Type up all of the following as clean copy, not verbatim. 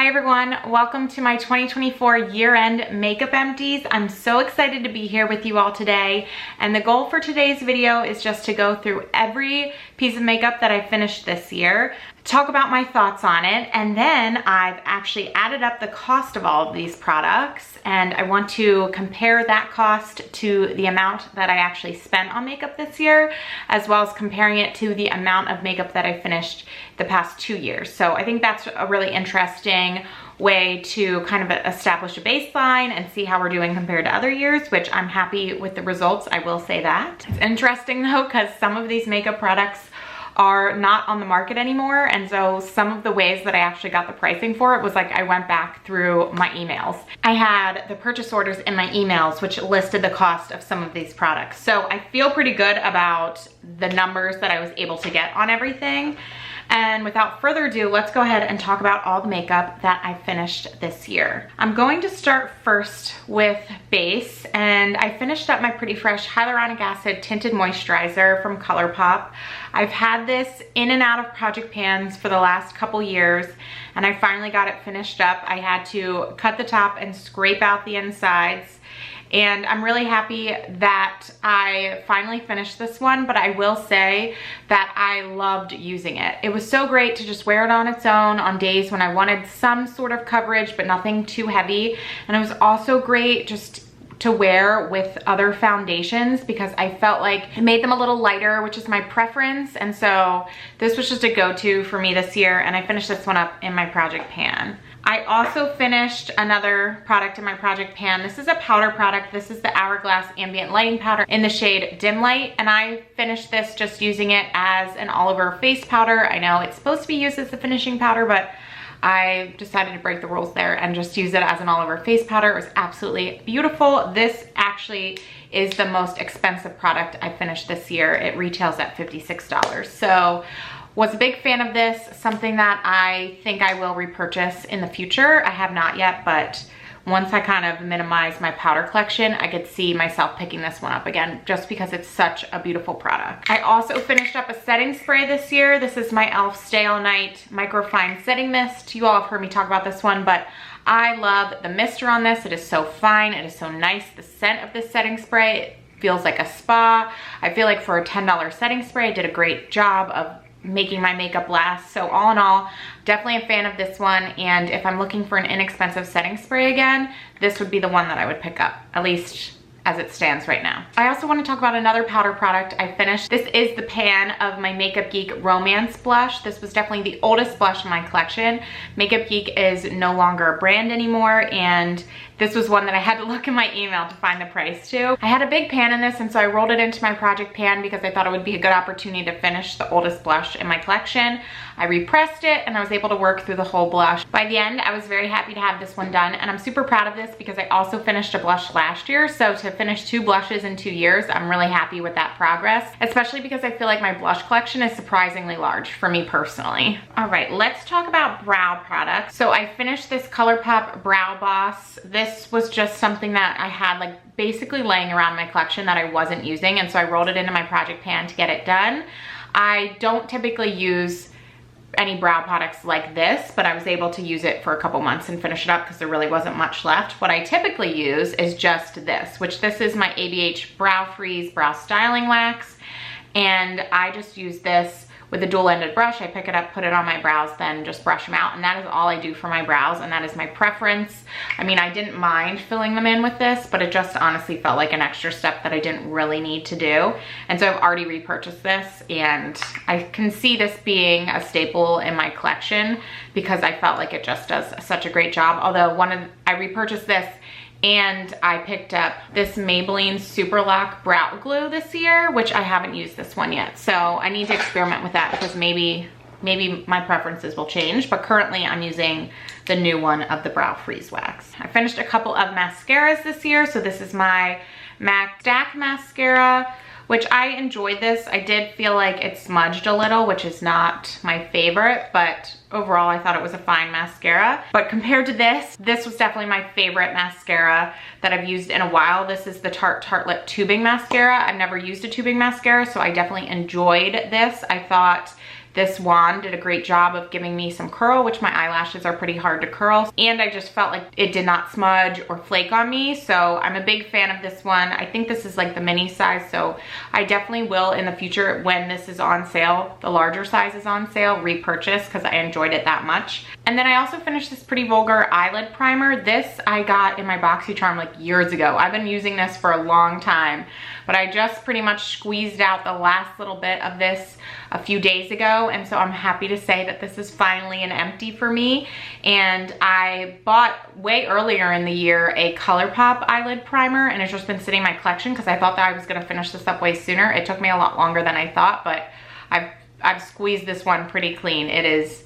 Hi everyone, welcome to my 2024 year-end makeup empties. I'm so excited to be here with you all today, and the goal for today's video is just to go through every piece of makeup that I finished this year, talk about my thoughts on it, and then I've actually added up the cost of all of these products, and I want to compare that cost to the amount that I actually spent on makeup this year, as well as comparing it to the amount of makeup that I finished the past 2 years. So I think that's a really interesting way to kind of establish a baseline and see how we're doing compared to other years, which I'm happy with the results, I will say that. It's interesting though, because some of these makeup products are not on the market anymore, and so some of the ways that I actually got the pricing for it was like I went back through my emails. I had the purchase orders in my emails which listed the cost of some of these products. So I feel pretty good about the numbers that I was able to get on everything. And without further ado, let's go ahead and talk about all the makeup that I finished this year. I'm going to start first with base, and I finished up my Pretty Fresh Hyaluronic Acid Tinted Moisturizer from ColourPop. I've had this in and out of project pans for the last couple years, and I finally got it finished up. I had to cut the top and scrape out the insides. And I'm really happy that I finally finished this one, but I will say that I loved using it. It was so great to just wear it on its own on days when I wanted some sort of coverage, but nothing too heavy. And it was also great just to wear with other foundations because I felt like it made them a little lighter, which is my preference. And so this was just a go-to for me this year, and I finished this one up in my project pan. I also finished another product in my project pan. This is a powder product. This is the Hourglass Ambient Lighting Powder in the shade Dim Light, and I finished this just using it as an all-over face powder. I know it's supposed to be used as a finishing powder, but I decided to break the rules there and just use it as an all-over face powder. It was absolutely beautiful. This actually is the most expensive product I finished this year. It retails at $56. So was a big fan of this, something that I think I will repurchase in the future. I have not yet, but once I kind of minimize my powder collection, I could see myself picking this one up again just because it's such a beautiful product. I also finished up a setting spray this year. This is my e.l.f. Stay All Night Microfine Setting Mist. You all have heard me talk about this one, but I love the mister on this. It is so fine, it is so nice. The scent of this setting spray feels like a spa. I feel like for a $10 setting spray, it did a great job of making my makeup last. So all in all, definitely a fan of this one, and if I'm looking for an inexpensive setting spray again, this would be the one that I would pick up, at least as it stands right now. I also want to talk about another powder product I finished. This is the pan of my Makeup Geek Romance blush. This was definitely the oldest blush in my collection. Makeup Geek is no longer a brand anymore, and this was one that I had to look in my email to find the price too. I had a big pan in this, and so I rolled it into my project pan because I thought it would be a good opportunity to finish the oldest blush in my collection. I repressed it, and I was able to work through the whole blush. By the end, I was very happy to have this one done, and I'm super proud of this because I also finished a blush last year. So to finish 2 blushes in 2 years, I'm really happy with that progress, especially because I feel like my blush collection is surprisingly large for me personally. All right, let's talk about brow products. So I finished this ColourPop Brow Boss. This was just something that I had like basically laying around my collection that I wasn't using, and so I rolled it into my project pan to get it done. I don't typically use any brow products like this, but I was able to use it for a couple months and finish it up because there really wasn't much left. What I typically use is just this, which this is my ABH Brow Freeze Brow Styling Wax, and I just use this with a dual-ended brush. I pick it up, put it on my brows, then just brush them out, and that is all I do for my brows, and that is my preference. I mean, I didn't mind filling them in with this, but it just honestly felt like an extra step that I didn't really need to do. And so I've already repurchased this, and I can see this being a staple in my collection because I felt like it just does such a great job. Although I repurchased this, and I picked up this Maybelline Super Lock Brow Glue this year, which I haven't used this one yet. So I need to experiment with that because maybe my preferences will change, but currently I'm using the new one of the Brow Freeze Wax. I finished a couple of mascaras this year. So this is my MAC Stack Mascara, which I enjoyed this. I did feel like it smudged a little, which is not my favorite, but overall I thought it was a fine mascara. But compared to this was definitely my favorite mascara that I've used in a while. This is the Tarte Tartelette Tubing Mascara. I've never used a tubing mascara, so I definitely enjoyed this. I thought this wand did a great job of giving me some curl, which my eyelashes are pretty hard to curl. And I just felt like it did not smudge or flake on me. So I'm a big fan of this one. I think this is like the mini size. So I definitely will in the future, when this is on sale, the larger size is on sale, repurchase, because I enjoyed it that much. And then I also finished this Pretty Vulgar eyelid primer. This I got in my BoxyCharm like years ago. I've been using this for a long time, but I just pretty much squeezed out the last little bit of this a few days ago. And so I'm happy to say that this is finally an empty for me. And I bought way earlier in the year a ColourPop eyelid primer, and it's just been sitting in my collection because I thought that I was gonna finish this up way sooner. It took me a lot longer than I thought, but I've squeezed this one pretty clean. It is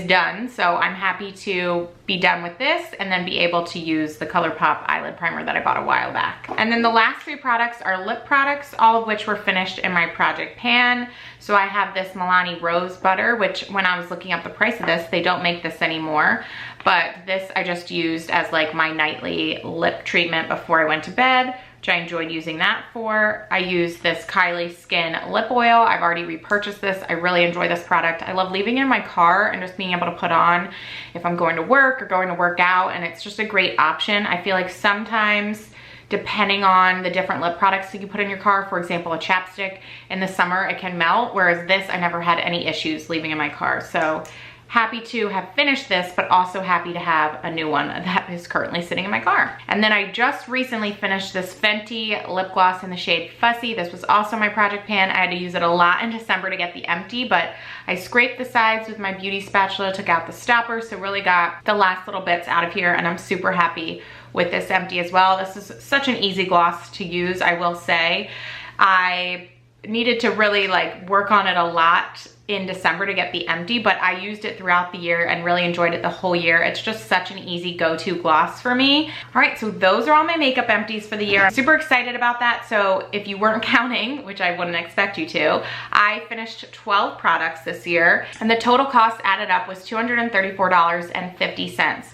done, so I'm happy to be done with this and then be able to use the ColourPop eyelid primer that I bought a while back. And then the last three products are lip products, all of which were finished in my project pan. So I have this Milani Rose Butter, which when I was looking up the price of this, they don't make this anymore. But this I just used as like my nightly lip treatment before I went to bed, which I enjoyed using that for. I used this Kylie Skin lip oil. I've already repurchased this. I really enjoy this product. I love leaving it in my car and just being able to put on if I'm going to work or going to work out, and it's just a great option. I feel like sometimes, depending on the different lip products that you put in your car, for example, a chapstick, in the summer it can melt, whereas this I never had any issues leaving in my car. So happy to have finished this, but also happy to have a new one that is currently sitting in my car. And then I just recently finished this Fenty lip gloss in the shade Fussy. This was also my project pan. I had to use it a lot in December to get the empty, but I scraped the sides with my beauty spatula, took out the stopper, so really got the last little bits out of here, and I'm super happy with this empty as well. This is such an easy gloss to use, I will say. I needed to really like work on it a lot in December to get the empty, but I used it throughout the year and really enjoyed it the whole year. It's just such an easy go-to gloss for me. All right, so those are all my makeup empties for the year. I'm super excited about that. So if you weren't counting, which I wouldn't expect you to, I finished 12 products this year, and the total cost added up was $234.50.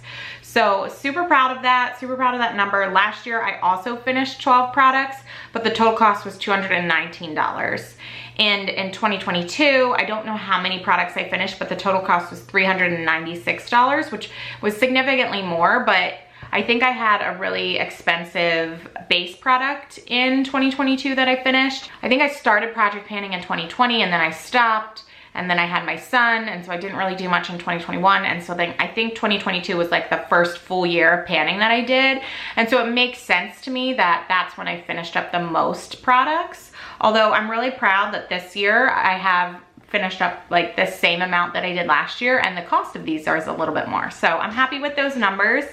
So super proud of that number. Last year I also finished 12 products, but the total cost was $219. And in 2022, I don't know how many products I finished, but the total cost was $396, which was significantly more, but I think I had a really expensive base product in 2022 that I finished. I think I started project panning in 2020 and then I stopped. And then I had my son, and so I didn't really do much in 2021. And so then I think 2022 was like the first full year of panning that I did. And so it makes sense to me that that's when I finished up the most products. Although I'm really proud that this year I have finished up like the same amount that I did last year, and the cost of these is a little bit more. So I'm happy with those numbers.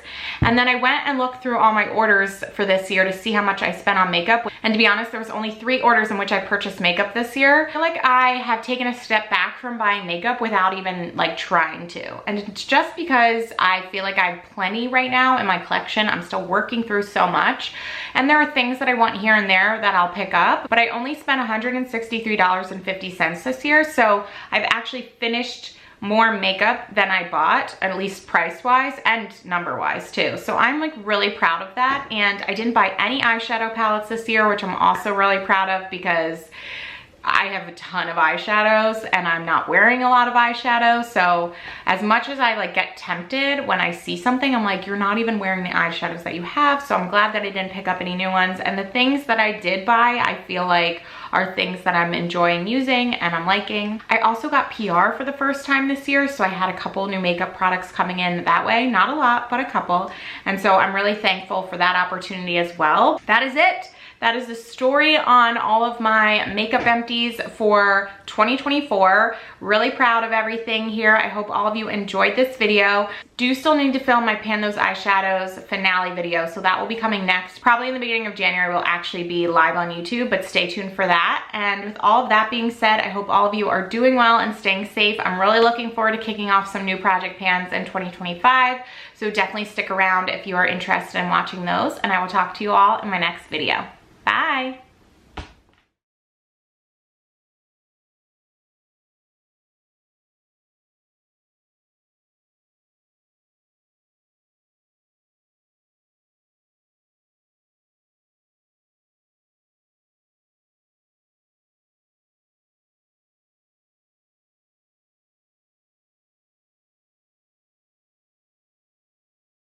And then I went and looked through all my orders for this year to see how much I spent on makeup. And to be honest, there was only 3 orders in which I purchased makeup this year. I feel like I have taken a step back from buying makeup without even like trying to. And it's just because I feel like I have plenty right now in my collection. I'm still working through so much. And there are things that I want here and there that I'll pick up, but I only spent $163.50 this year. So I've actually finished more makeup than I bought, at least price-wise and number-wise too. So I'm like really proud of that. And I didn't buy any eyeshadow palettes this year, which I'm also really proud of because I have a ton of eyeshadows and I'm not wearing a lot of eyeshadow. So as much as I like get tempted when I see something, I'm like, you're not even wearing the eyeshadows that you have. So I'm glad that I didn't pick up any new ones. And the things that I did buy, I feel like are things that I'm enjoying using and I'm liking. I also got PR for the first time this year. So I had a couple new makeup products coming in that way. Not a lot, but a couple. And so I'm really thankful for that opportunity as well. That is it. That is the story on all of my makeup empties for 2024. Really proud of everything here. I hope all of you enjoyed this video. Do still need to film my Pan Those Eyeshadows finale video, so that will be coming next. Probably in the beginning of January will actually be live on YouTube, but stay tuned for that. And with all of that being said, I hope all of you are doing well and staying safe. I'm really looking forward to kicking off some new project pans in 2025, so definitely stick around if you are interested in watching those, and I will talk to you all in my next video. Bye.